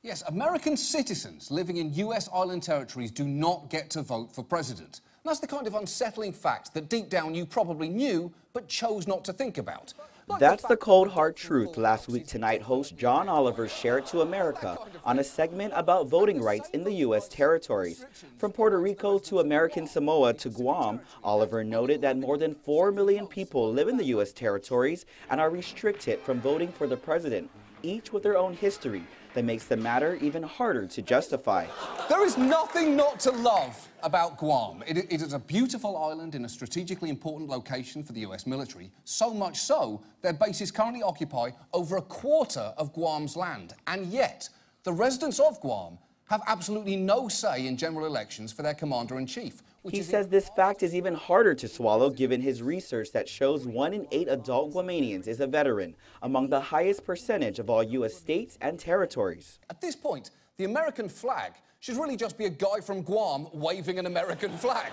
Yes, American citizens living in US island territories do not get to vote for president. And that's the kind of unsettling fact that deep down you probably knew, but chose not to think about. That's the cold hard truth Last Week Tonight host John Oliver shared to America on a segment about voting rights in the U.S. territories. From Puerto Rico to American Samoa to Guam, Oliver noted that more than 4 million people live in the U.S. territories and are restricted from voting for the president, each with their own history that makes the matter even harder to justify. There is nothing not to love about Guam. It is a beautiful island in a strategically important location for the US military, so much so their bases currently occupy over a quarter of Guam's land. And yet, the residents of Guam have absolutely no say in general elections for their commander-in-chief. He says this fact is even harder to swallow given his research that shows 1 in 8 adult Guamanians is a veteran, among the highest percentage of all U.S. states and territories. At this point, the American flag should really just be a guy from Guam waving an American flag.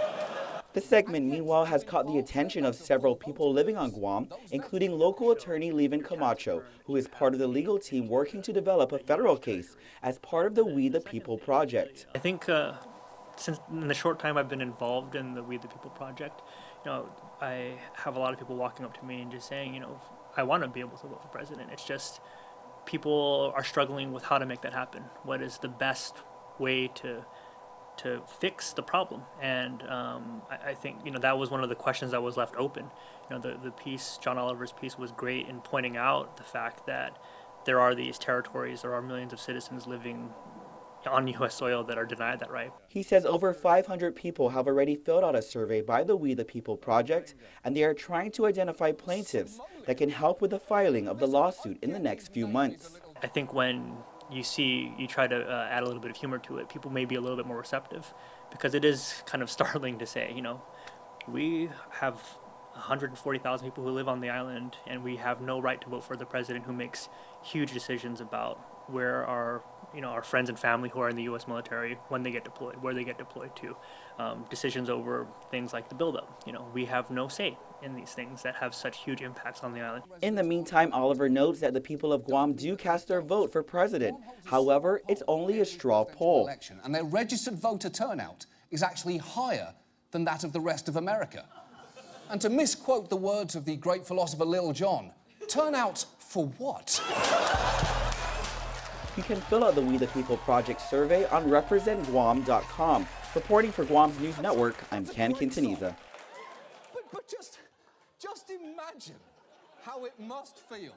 The segment, meanwhile, has caught the attention of several people living on Guam, including local attorney Levin Camacho, who is part of the legal team working to develop a federal case as part of the We the People project. I think since in the short time I've been involved in the We the People project, I have a lot of people walking up to me and just saying, I want to be able to vote for president. It's just people are struggling with how to make that happen. What is the best way to fix the problem? And I think that was one of the questions that was left open. The piece, John Oliver's piece, was great in pointing out the fact that there are these territories, there are millions of citizens living on U.S. soil that are denied that right. He says over 500 people have already filled out a survey by the We the People project, and they are trying to identify plaintiffs that can help with the filing of the lawsuit in the next few months. I think when you try to add a little bit of humor to it, people may be a little bit more receptive, because it is kind of startling to say, we have 140,000 people who live on the island, and we have no right to vote for the president who makes huge decisions about where our friends and family who are in the U.S. military, when they get deployed, where they get deployed to, decisions over things like the buildup. We have no say in these things that have such huge impacts on the island. In the meantime, Oliver notes that the people of Guam do cast their vote for president. However, it's only a straw poll. And their registered voter turnout is actually higher than that of the rest of America. And to misquote the words of the great philosopher Lil Jon, turnout for what? You can fill out the We the People project survey on representguam.com. Reporting for Guam's News Network, I'm Ken Quintanilla. But just imagine how it must feel